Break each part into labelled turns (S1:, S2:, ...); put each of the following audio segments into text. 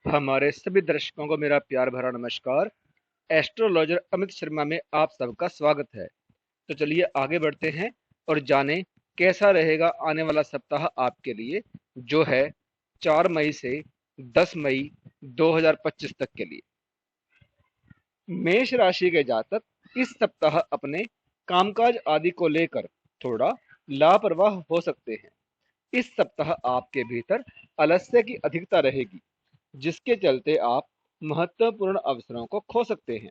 S1: हमारे सभी दर्शकों को मेरा प्यार भरा नमस्कार। एस्ट्रोलॉजर अमित शर्मा में आप सबका स्वागत है। तो चलिए आगे बढ़ते हैं और जानें कैसा रहेगा आने वाला सप्ताह आपके लिए, जो है 4 मई से 10 मई 2025 तक के लिए। मेष राशि के जातक इस सप्ताह अपने कामकाज आदि को लेकर थोड़ा लापरवाह हो सकते हैं। इस सप्ताह आपके भीतर आलस्य की अधिकता रहेगी, जिसके चलते आप महत्वपूर्ण अवसरों को खो सकते हैं।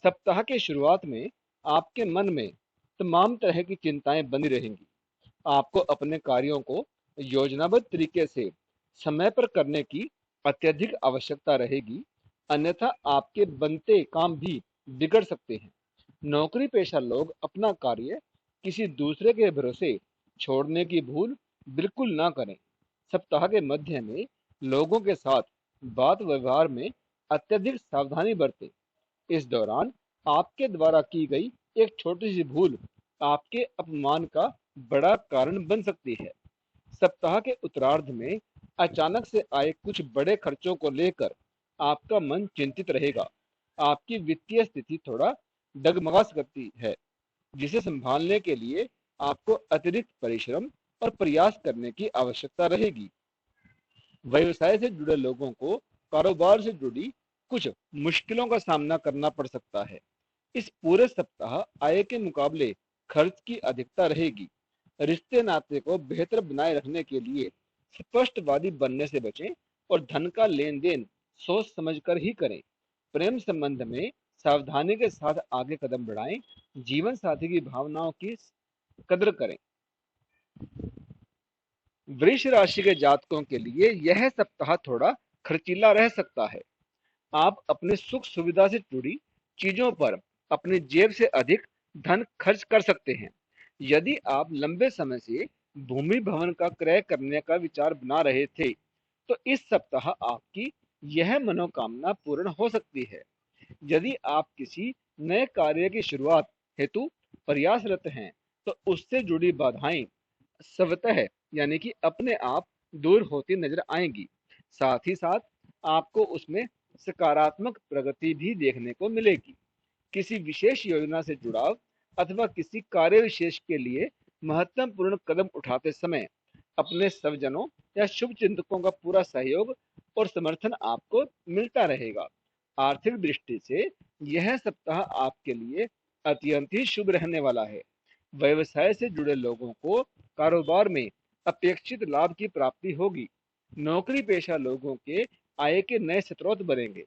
S1: सप्ताह की शुरुआत में आपके मन में तमाम तरह की चिंताएं बनी रहेंगी। आपको अपने कार्यों को योजनाबद्ध तरीके से समय पर करने की अत्यधिक आवश्यकता रहेगी, अन्यथा आपके बनते काम भी बिगड़ सकते हैं। नौकरी पेशा लोग अपना कार्य किसी दूसरे के भरोसे छोड़ने की भूल बिल्कुल ना करें। सप्ताह के मध्य में लोगों के साथ बात व्यवहार में अत्यधिक सावधानी बरतें। इस दौरान आपके द्वारा की गई एक छोटी सी भूल आपके अपमान का बड़ा कारण बन सकती है। सप्ताह के उत्तरार्ध में अचानक से आए कुछ बड़े खर्चों को लेकर आपका मन चिंतित रहेगा। आपकी वित्तीय स्थिति थोड़ा डगमगा सकती है, जिसे संभालने के लिए आपको अतिरिक्त परिश्रम और प्रयास करने की आवश्यकता रहेगी। व्यवसाय से जुड़े लोगों को कारोबार से जुड़ी कुछ मुश्किलों का सामना करना पड़ सकता है। इस पूरे सप्ताह आय के मुकाबले खर्च की अधिकता रहेगी। रिश्ते नाते को बेहतर बनाए रखने के लिए स्पष्टवादी बनने से बचें और धन का लेन देन सोच समझकर ही करें। प्रेम संबंध में सावधानी के साथ आगे कदम बढ़ाएं। जीवन साथी की भावनाओं की कद्र करें। वृष राशि के जातकों के लिए यह सप्ताह थोड़ा खर्चीला रह सकता है। आप अपने सुख सुविधा से जुड़ी चीजों पर अपनी जेब से अधिक धन खर्च कर सकते हैं। यदि आप लंबे समय से भूमि भवन का क्रय करने का विचार बना रहे थे, तो इस सप्ताह आपकी यह मनोकामना पूर्ण हो सकती है। यदि आप किसी नए कार्य की शुरुआत हेतु प्रयासरत हैं, तो उससे जुड़ी बाधाएं स्वतः यानी कि अपने आप दूर होती नजर आएंगी। साथ ही साथ आपको उसमें सकारात्मक प्रगति भी देखने को मिलेगी। किसी विशेष योजना से जुड़ाव अथवा किसी कार्य विशेष के लिए महत्वपूर्ण कदम उठाते समय अपने स्वजनों या शुभ चिंतकों का पूरा सहयोग और समर्थन आपको मिलता रहेगा। आर्थिक दृष्टि से यह सप्ताह आपके लिए अत्यंत ही शुभ रहने वाला है। व्यवसाय से जुड़े लोगों को कारोबार में अपेक्षित लाभ की प्राप्ति होगी। नौकरी पेशा लोगों के आय के नए स्रोत बनेंगे।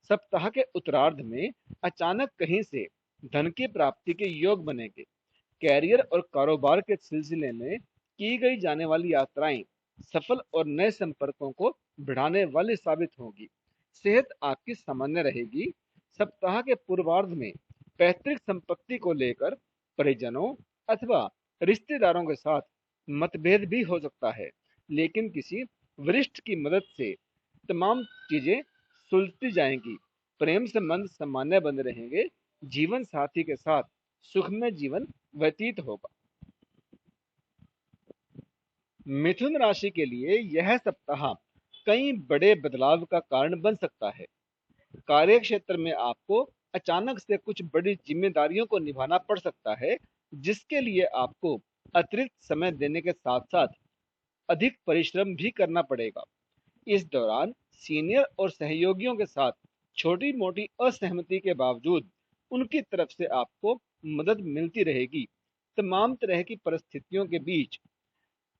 S1: सप्ताह के उत्तरार्ध में अचानक कहीं से धन की प्राप्ति के योग बनेंगे। कैरियर और कारोबार के सिलसिले में की गई जाने वाली यात्राएं सफल और नए संपर्कों को बढ़ाने वाली साबित होगी। सेहत आपकी सामान्य रहेगी। सप्ताह के पूर्वार्ध में पैतृक संपत्ति को लेकर परिजनों अथवा रिश्तेदारों के साथ मतभेद भी हो सकता है, लेकिन किसी वरिष्ठ की मदद से तमाम चीजें सुलझती जाएंगी। प्रेम संबंध सामान्य बने रहेंगे। जीवन साथी के साथ सुखमय जीवन व्यतीत होगा। मिथुन राशि के लिए यह सप्ताह कई बड़े बदलाव का कारण बन सकता है। कार्य क्षेत्र में आपको अचानक से कुछ बड़ी जिम्मेदारियों को निभाना पड़ सकता है, जिसके लिए आपको अतिरिक्त समय देने के साथ साथ अधिक परिश्रम भी करना पड़ेगा। इस दौरान सीनियर और सहयोगियों के साथ छोटी मोटी असहमति के बावजूद उनकी तरफ से आपको मदद मिलती रहेगी। तमाम तरह की परिस्थितियों के बीच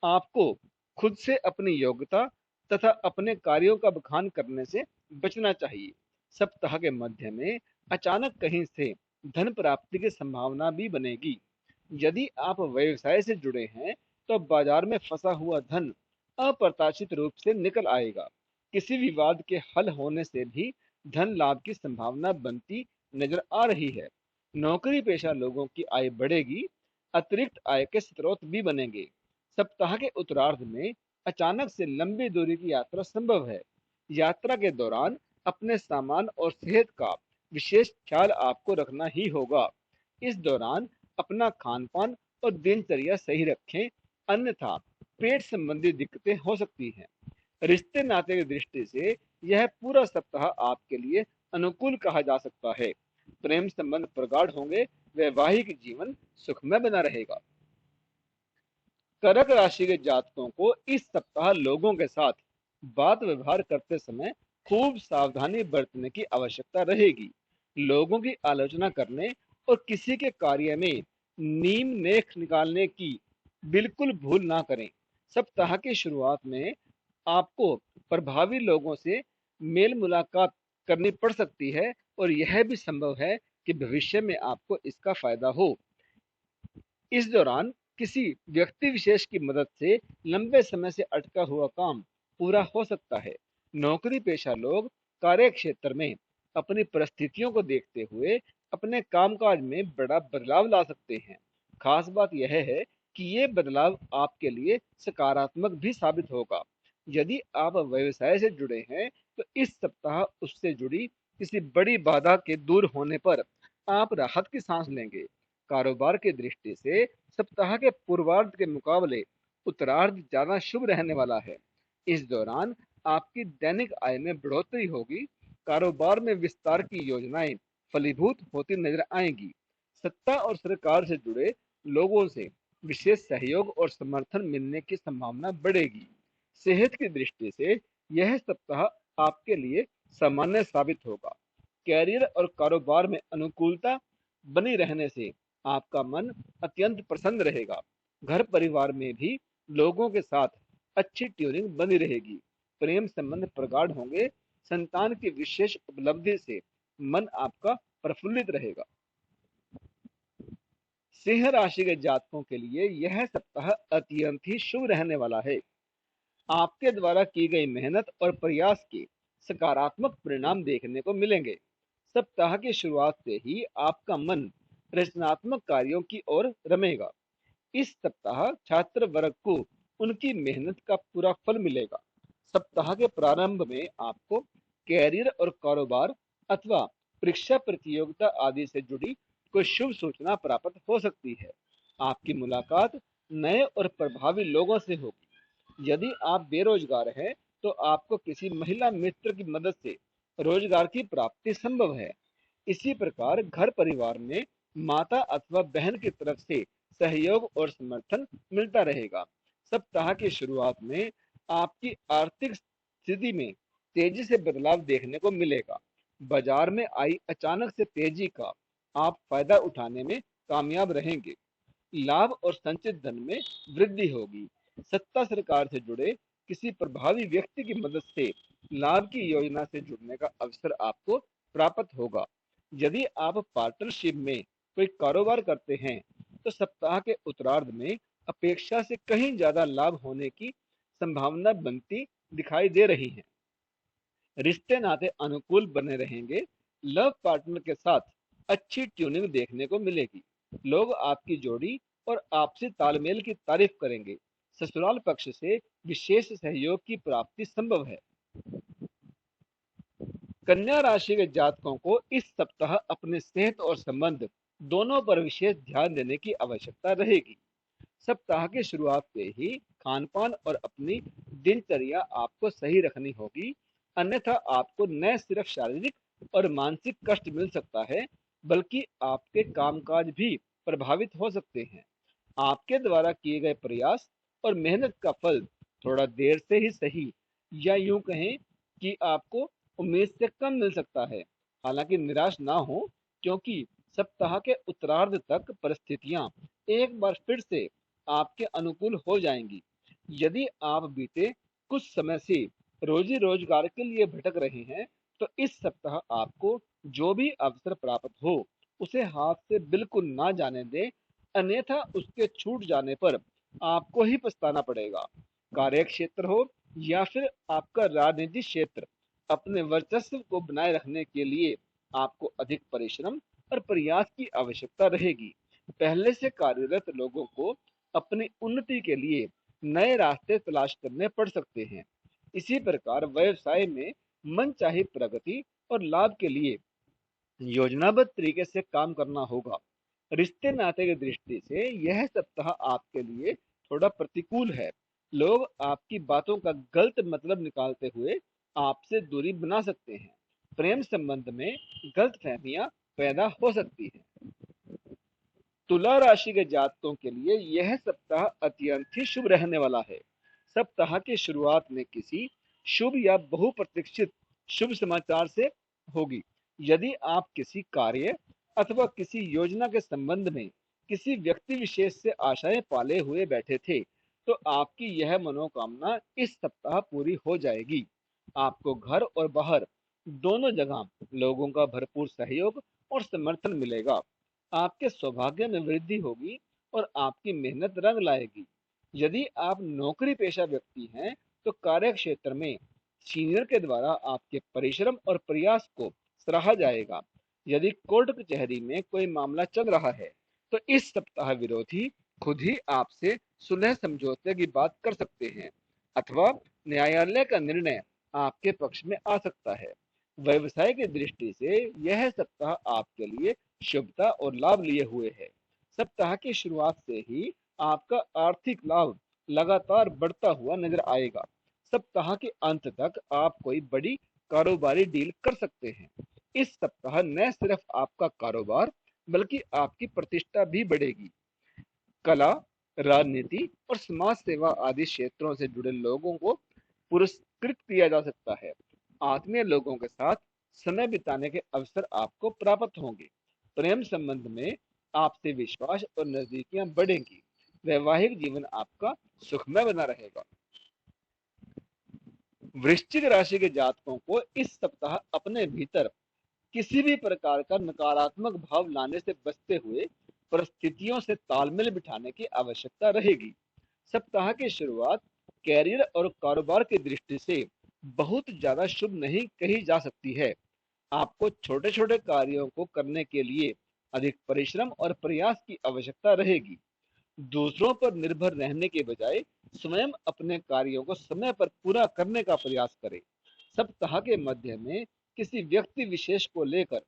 S1: आपको खुद से अपनी योग्यता तथा अपने कार्यों का बखान करने से बचना चाहिए। सप्ताह के मध्य में अचानक कहीं से धन प्राप्ति की संभावना भी बनेगी। यदि आप व्यवसाय से जुड़े हैं, तो बाजार में फंसा हुआ धन अप्रत्याशित रूप से निकल आएगा। किसी विवाद के हल होने से भी धन लाभ की संभावना बनती नजर आ रही है। नौकरी पेशा लोगों की आय बढ़ेगी। अतिरिक्त आय के स्रोत भी बनेंगे। सप्ताह के उत्तरार्ध में अचानक से लंबी दूरी की यात्रा संभव है। यात्रा के दौरान अपने सामान और सेहत का विशेष ख्याल आपको रखना ही होगा। इस दौरान अपना खान पान और दिनचर्या सही रखें, अन्यथा पेट संबंधी दिक्कतें हो सकती हैं। रिश्ते नाते की दृष्टि से यह पूरा सप्ताह आपके लिए अनुकूल कहा जा सकता है। प्रेम संबंध प्रगाढ़ होंगे, वैवाहिक जीवन सुखमय बना रहेगा। कर्क राशि के जातकों को इस सप्ताह लोगों के साथ बात व्यवहार करते समय खूब सावधानी बरतने की आवश्यकता रहेगी। लोगों की आलोचना करने और किसी के कार्य में नीम नेक निकालने की बिल्कुल भूल ना करें। सप्ताह की शुरुआत में आपको प्रभावी लोगों से मेल मुलाकात करनी पड़ सकती है और यह भी संभव है कि भविष्य में आपको इसका फायदा हो। इस दौरान किसी व्यक्ति विशेष की मदद से लंबे समय से अटका हुआ काम पूरा हो सकता है। नौकरी पेशा लोग कार्य क्षेत्र में अपनी परिस्थितियों को देखते हुए अपने कामकाज में बड़ा बदलाव ला सकते हैं। खास बात यह है कि ये बदलाव आपके लिए सकारात्मक भी साबित होगा। यदि आप व्यवसाय से जुड़े हैं तो इस सप्ताह उससे जुड़ी किसी बड़ी बाधा के दूर होने पर आप राहत की सांस लेंगे। कारोबार की दृष्टि से सप्ताह के पूर्वार्ध के मुकाबले उत्तरार्ध ज्यादा शुभ रहने वाला है। इस दौरान आपकी दैनिक आय में बढ़ोतरी होगी। कारोबार में विस्तार की योजनाएं फलीभूत होती नजर आएंगी। सत्ता और सरकार से जुड़े लोगों से विशेष सहयोग और समर्थन मिलने की संभावना बढ़ेगी। सेहत की दृष्टि से यह सप्ताह आपके लिए सामान्य साबित होगा। कैरियर और कारोबार में अनुकूलता बनी रहने से आपका मन अत्यंत प्रसन्न रहेगा। घर परिवार में भी लोगों के साथ अच्छी ट्यूनिंग बनी रहेगी। प्रेम संबंध प्रगाढ़ होंगे। संतान की विशेष उपलब्धि से मन आपका प्रफुल्लित रहेगा। सिंह राशि के जातकों के लिए यह सप्ताह अत्यंत ही शुभ रहने वाला है। आपके द्वारा की गई मेहनत और प्रयास के सकारात्मक परिणाम देखने को मिलेंगे। सप्ताह की शुरुआत से ही आपका मन रचनात्मक कार्यों की ओर रमेगा। इस सप्ताह छात्र वर्ग को उनकी मेहनत का पूरा फल मिलेगा। सप्ताह के प्रारंभ में आपको कैरियर और कारोबार अथवा परीक्षा प्रतियोगिता आदि से जुड़ी कोई शुभ सूचना प्राप्त हो सकती है। आपकी मुलाकात नए और प्रभावी लोगों से होगी। यदि आप बेरोजगार हैं तो आपको किसी महिला मित्र की मदद से रोजगार की प्राप्ति संभव है। इसी प्रकार घर परिवार में माता अथवा बहन की तरफ से सहयोग और समर्थन मिलता रहेगा। सप्ताह की शुरुआत में आपकी आर्थिक स्थिति में तेजी से बदलाव देखने को मिलेगा। बाजार में आई अचानक से तेजी का आप फायदा उठाने में कामयाब रहेंगे। लाभ और संचित धन में वृद्धि होगी। सत्ता सरकार से जुड़े किसी प्रभावी व्यक्ति की मदद से लाभ की योजना से जुड़ने का अवसर आपको प्राप्त होगा। यदि आप पार्टनरशिप में कोई कारोबार करते हैं तो सप्ताह के उत्तरार्ध में अपेक्षा से कहीं ज्यादा लाभ होने की संभावना बनती दिखाई दे रही है। रिश्ते नाते अनुकूल बने रहेंगे। लव पार्टनर के साथ अच्छी ट्यूनिंग देखने को मिलेगी। लोग आपकी जोड़ी और आपसी तालमेल की तारीफ करेंगे। ससुराल पक्ष से विशेष सहयोग की प्राप्ति संभव है। कन्या राशि के जातकों को इस सप्ताह अपने सेहत और संबंध दोनों पर विशेष ध्यान देने की आवश्यकता रहेगी। सप्ताह की शुरुआत से ही खान पान और अपनी दिनचर्या आपको सही रखनी होगी, अन्यथा आपको न सिर्फ शारीरिक और मानसिक कष्ट मिल सकता है बल्कि आपके कामकाज भी प्रभावित हो सकते हैं। आपके द्वारा किए गए प्रयास और मेहनत का फल थोड़ा देर से ही सही या यूं कहें कि आपको उम्मीद से कम मिल सकता है। हालांकि निराश ना हो, क्योंकि सप्ताह के उत्तरार्ध तक परिस्थितियां एक बार फिर से आपके अनुकूल हो जाएंगी। यदि आप बीते कुछ समय से रोजी रोजगार के लिए भटक रहे हैं तो इस सप्ताह आपको जो भी अवसर प्राप्त हो उसे हाथ से बिल्कुल ना जाने दें, अन्यथा उसके छूट जाने पर आपको ही पछताना पड़ेगा। कार्य क्षेत्र हो या फिर आपका राजनीतिक क्षेत्र, अपने वर्चस्व को बनाए रखने के लिए आपको अधिक परिश्रम और प्रयास की आवश्यकता रहेगी। पहले से कार्यरत लोगों को अपनी उन्नति के लिए नए रास्ते तलाश करने पड़ सकते हैं। इसी प्रकार व्यवसाय में मनचाही प्रगति और लाभ के लिए योजनाबद्ध तरीके से काम करना होगा। रिश्ते नाते की दृष्टि से यह सप्ताह आपके लिए थोड़ा प्रतिकूल है। लोग आपकी बातों का गलत मतलब निकालते हुए आपसे दूरी बना सकते हैं। प्रेम संबंध में गलतफहमियां पैदा हो सकती है। तुला राशि के जातकों के लिए यह सप्ताह अत्यंत ही शुभ रहने वाला है। सप्ताह की शुरुआत में किसी शुभ या बहुप्रतीक्षित शुभ समाचार से होगी। यदि आप किसी कार्य अथवा किसी योजना के संबंध में किसी व्यक्ति विशेष से आशाएं पाले हुए बैठे थे, तो आपकी यह मनोकामना इस सप्ताह पूरी हो जाएगी। आपको घर और बाहर दोनों जगह लोगों का भरपूर सहयोग और समर्थन मिलेगा। आपके सौभाग्य में वृद्धि होगी और आपकी मेहनत रंग लाएगी। यदि आप नौकरी पेशा व्यक्ति हैं, तो कार्य क्षेत्र में सीनियर के द्वारा आपके परिश्रम और प्रयास को सराहा जाएगा। यदि कोर्ट कचहरी में कोई मामला चल रहा है, तो इस सप्ताह विरोधी खुद ही आपसे सुलह समझौते की बात कर सकते हैं अथवा न्यायालय का निर्णय आपके पक्ष में आ सकता है। व्यवसाय की दृष्टि से यह सप्ताह आपके लिए शुभता और लाभ लिए हुए है। सप्ताह की शुरुआत से ही आपका आर्थिक लाभ लगातार बढ़ता हुआ नजर आएगा। सप्ताह के अंत तक आप कोई बड़ी कारोबारी डील कर सकते हैं। इस सप्ताह न सिर्फ आपका कारोबार बल्कि आपकी प्रतिष्ठा भी बढ़ेगी। कला, राजनीति और समाज सेवा आदि क्षेत्रों से जुड़े लोगों को पुरस्कृत किया जा सकता है। आत्मीय लोगों के साथ समय बिताने के अवसर आपको प्राप्त होंगे। प्रेम संबंध में आपसे विश्वास और नजदीकियां बढ़ेंगी। वैवाहिक जीवन आपका सुखमय बना रहेगा। वृश्चिक राशि के जातकों को इस सप्ताह अपने भीतर किसी भी प्रकार का नकारात्मक भाव लाने से बचते हुए परिस्थितियों से तालमेल बिठाने की आवश्यकता रहेगी। सप्ताह की शुरुआत कैरियर और कारोबार की दृष्टि से बहुत ज्यादा शुभ नहीं कही जा सकती है। आपको छोटे छोटे कार्यों को करने के लिए अधिक परिश्रम और प्रयास की आवश्यकता रहेगी। दूसरों पर निर्भर रहने के बजाय स्वयं अपने कार्यों को समय पर पूरा करने का प्रयास करें। सप्ताह के मध्य में किसी व्यक्ति विशेष को लेकर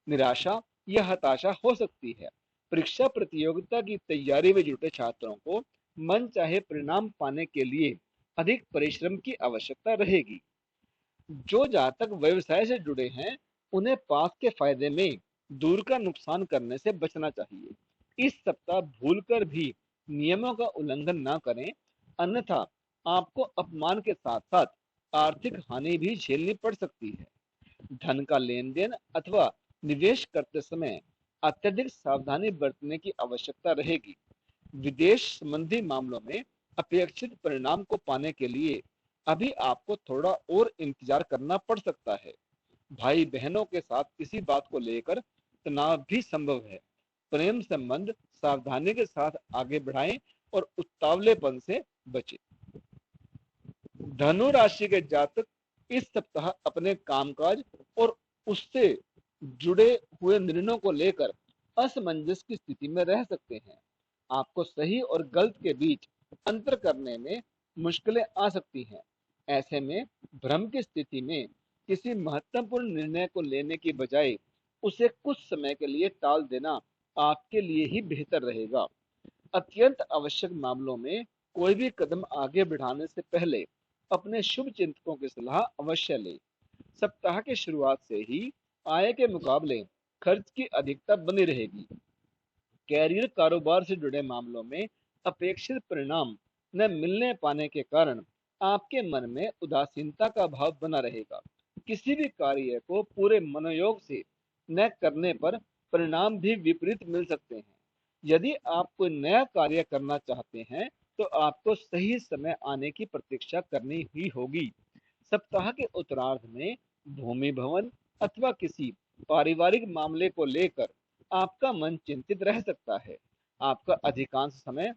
S1: निराशा या हताशा हो सकती है। परीक्षा प्रतियोगिता की तैयारी में जुटे छात्रों को मन चाहे परिणाम पाने के लिए अधिक परिश्रम की आवश्यकता रहेगी। जो जातक व्यवसाय से जुड़े हैं, उन्हें पास के फायदे में दूर का नुकसान करने से बचना चाहिए। इस सप्ताह भूलकर भी नियमों का उल्लंघन ना करें, अन्यथा आपको अपमान के साथ साथ आर्थिक हानि भी झेलनी पड़ सकती है। धन का लेन देन अथवा निवेश करते समय अत्यधिक सावधानी बरतने की आवश्यकता रहेगी। विदेश संबंधी मामलों में अपेक्षित परिणाम को पाने के लिए अभी आपको थोड़ा और इंतजार करना पड़ सकता है। भाई बहनों के साथ किसी बात को लेकर तनाव भी संभव है। प्रेम संबंध सावधानी के साथ आगे बढ़ाएं और उतावलेपन से बचें। धनु राशि के जातक इस सप्ताह अपने कामकाज और उससे जुड़े हुए निर्णयों को लेकर असमंजस की स्थिति में रह सकते हैं। आपको सही और गलत के बीच अंतर करने में मुश्किलें आ सकती हैं। ऐसे में भ्रम की स्थिति में किसी महत्वपूर्ण निर्णय को लेने की बजाय उसे कुछ समय के लिए टाल देना आपके लिए ही बेहतर रहेगा। अत्यंत आवश्यक मामलों में कोई भी कदम आगे बढ़ाने से पहले अपने शुभ चिंतकों की सलाह अवश्य लें। सप्ताह की शुरुआत से ही आय के मुकाबले खर्च की अधिकता बनी रहेगी। कैरियर कारोबार से जुड़े मामलों में अपेक्षित परिणाम न मिलने पाने के कारण आपके मन में उदासीनता का भाव बना रहेगा। किसी भी कार्य को पूरे मनोयोग से न करने पर परिणाम भी विपरीत मिल सकते हैं। यदि आप कोई नया कार्य करना चाहते हैं, तो आपको सही समय आने की प्रतीक्षा करनी ही होगी। सप्ताह के उत्तरार्ध में भूमि भवन अथवा किसी पारिवारिक मामले को लेकर आपका मन चिंतित रह सकता है। आपका अधिकांश समय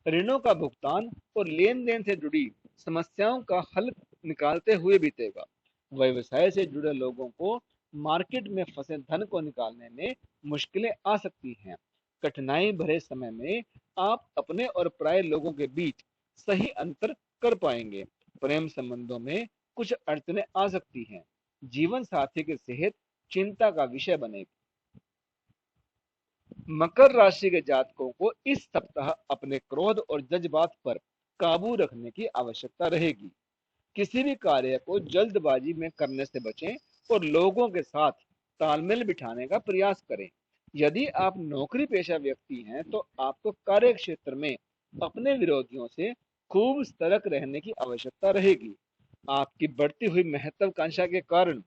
S1: ऋणों का भुगतान और लेन देन से जुड़ी समस्याओं का हल निकालते हुए बीतेगा। व्यवसाय से जुड़े लोगों को मार्केट में फंसे धन को निकालने में मुश्किलें आ सकती हैं। कठिनाई भरे समय में आप अपने और पराये लोगों के बीच सही अंतर कर पाएंगे। प्रेम संबंधों में कुछ अड़चनें आ सकती हैं। जीवन साथी की सेहत चिंता का विषय बनेगी। मकर राशि के जातकों को इस सप्ताह अपने क्रोध और जज्बात पर काबू रखने की आवश्यकता रहेगी। किसी भी कार्य को जल्दबाजी में करने से बचें और लोगों के साथ तालमेल बिठाने का प्रयास करें। यदि आप नौकरी पेशा व्यक्ति हैं तो आपको कार्य क्षेत्र में अपने विरोधियों से खूब सतर्क रहने की आवश्यकता रहेगी। आपकी बढ़ती हुई महत्वाकांक्षा के कारण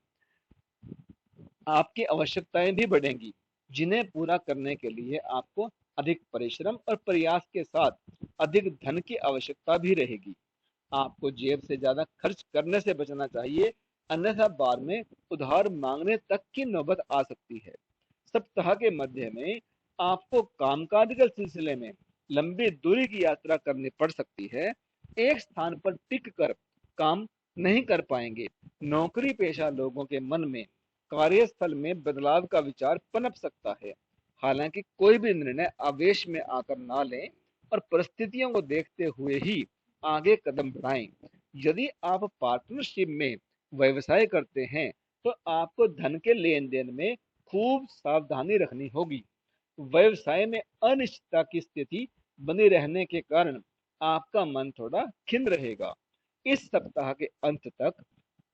S1: आपकी आवश्यकताएं भी बढ़ेंगी, जिन्हें पूरा करने के लिए आपको अधिक परिश्रम और प्रयास के साथ अधिक धन की आवश्यकता भी रहेगी। आपको जेब से ज्यादा खर्च करने से बचना चाहिए, अन्यथा बाद में उधार मांगने तक की नौबत आ सकती है। सप्ताह के मध्य में आपको कामकाज के सिलसिले में लंबी दूरी की यात्रा करनी पड़ सकती है। एक स्थान पर टिक कर काम नहीं कर पाएंगे। नौकरी पेशा लोगों के मन में कार्यस्थल में बदलाव का विचार पनप सकता है। हालांकि कोई भी निर्णय आवेश में आकर ना लें और परिस्थितियों को देखते हुए ही आगे कदम बढ़ाएं। यदि आप पार्टनरशिप में व्यवसाय करते हैं तो आपको धन के लेन देन में खूब सावधानी रखनी होगी। व्यवसाय में अनिश्चितता की स्थिति बनी रहने के कारण आपका मन थोड़ा खिन्न रहेगा। इस सप्ताह के अंत तक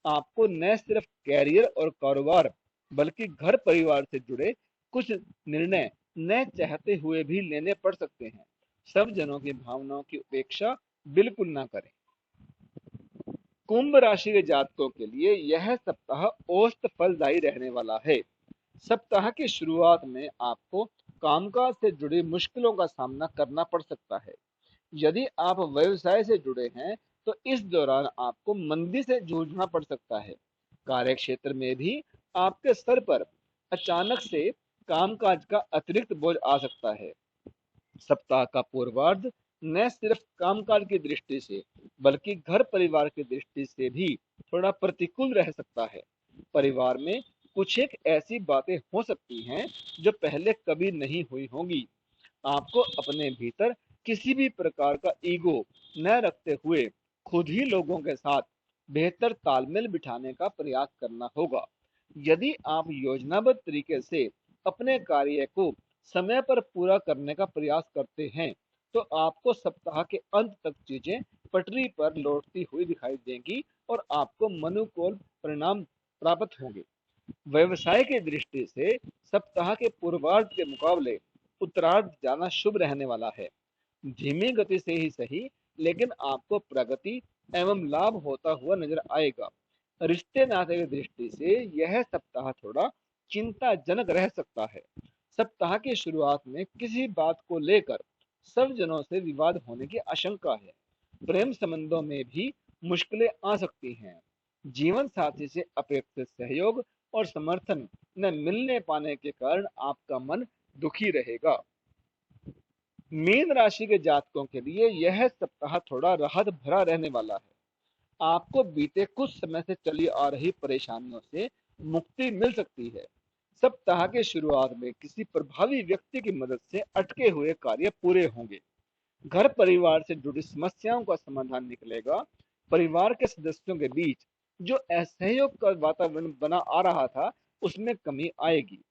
S1: आपको न सिर्फ कैरियर और कारोबार बल्कि घर परिवार से जुड़े कुछ निर्णय न चाहते हुए भी लेने पड़ सकते हैं। सब जनों की भावनाओं की उपेक्षा बिल्कुल ना करें। कुंभ राशि के जातकों के लिए यह सप्ताह औसत फलदायी रहने वाला है। सप्ताह की शुरुआत में आपको कामकाज से जुड़ी मुश्किलों का सामना करना पड़ सकता है। यदि आप व्यवसाय से जुड़े हैं तो इस दौरान आपको मंदी से जूझना पड़ सकता है। कार्य क्षेत्र में भी आपके सर पर अचानक से कामकाज का अतिरिक्त बोझ आ सकता है। सप्ताह का पूर्वार्ध न सिर्फ कामकाज की दृष्टि से बल्कि घर परिवार की दृष्टि से भी थोड़ा प्रतिकूल रह सकता है। परिवार में कुछ एक ऐसी बातें हो सकती हैं जो पहले कभी नहीं हुई होंगी। आपको अपने भीतर किसी भी प्रकार का ईगो न रखते हुए खुद ही लोगों के साथ बेहतर तालमेल बिठाने का प्रयास करना होगा। यदि आप योजनाबद्ध तरीके से अपने कार्य को समय पर पूरा करने का प्रयास करते हैं तो आपको सप्ताह के अंत तक चीजें पटरी पर लौटती हुई दिखाई देंगी और आपको अनुकूल परिणाम प्राप्त होंगे। व्यवसाय की दृष्टि से सप्ताह के पूर्वार्ध के मुकाबले उत्तरार्ध ज्यादा शुभ रहने वाला है। धीमी गति से ही सही लेकिन आपको प्रगति एवं लाभ होता हुआ नजर आएगा। रिश्ते नाते की दृष्टि से यह सप्ताह थोड़ा चिंताजनक रह सकता है। सप्ताह की शुरुआत में किसी बात को लेकर सब जनों से विवाद होने की आशंका है। प्रेम संबंधों में भी मुश्किलें आ सकती हैं। जीवन साथी से अपेक्षित सहयोग और समर्थन न मिलने पाने के कारण आपका मन दुखी रहेगा। मीन राशि के जातकों के लिए यह सप्ताह थोड़ा राहत भरा रहने वाला है। आपको बीते कुछ समय से चली आ रही परेशानियों से मुक्ति मिल सकती है। सप्ताह के शुरुआत में किसी प्रभावी व्यक्ति की मदद से अटके हुए कार्य पूरे होंगे। घर परिवार से जुड़ी समस्याओं का समाधान निकलेगा। परिवार के सदस्यों के बीच जो असहयोग का वातावरण बना आ रहा था उसमें कमी आएगी।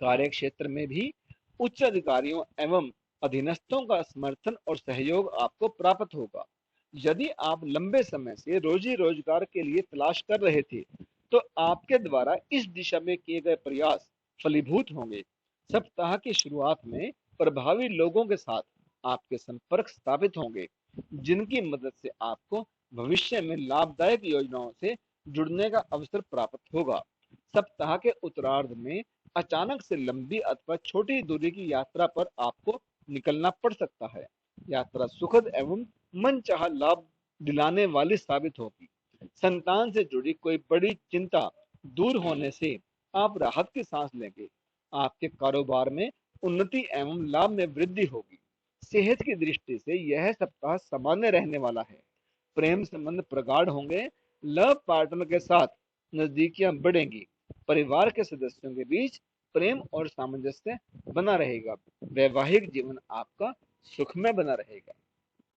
S1: कार्य क्षेत्र में भी उच्च अधिकारियों एवं अधीनस्थों का समर्थन और सहयोग आपको प्राप्त होगा। यदि आप लंबे समय से रोजी रोजगार के लिए तलाश कर रहे थे तो आपके द्वारा इस दिशा में किए गए प्रयास फलीभूत होंगे। सप्ताह की शुरुआत में प्रभावी लोगों के साथ आपके संपर्क स्थापित होंगे जिनकी मदद से आपको भविष्य में लाभदायक योजनाओं से जुड़ने का अवसर प्राप्त होगा। सप्ताह के उत्तरार्ध में अचानक से लंबी अथवा छोटी दूरी की यात्रा पर आपको निकलना पड़ सकता है। यात्रा सुखद एवं मनचाहा लाभ दिलाने वाली साबित होगी। संतान से जुड़ी कोई बड़ी चिंता दूर होने से आप राहत की सांस लेंगे। आपके कारोबार में उन्नति एवं लाभ में वृद्धि होगी। सेहत की दृष्टि से यह सप्ताह सामान्य रहने वाला है। प्रेम संबंध प्रगाढ़ होंगे। लव पार्टनर के साथ नजदीकियां बढ़ेंगी। परिवार के सदस्यों के बीच प्रेम और सामंजस्य बना रहेगा। वैवाहिक जीवन आपका सुखमय बना रहेगा।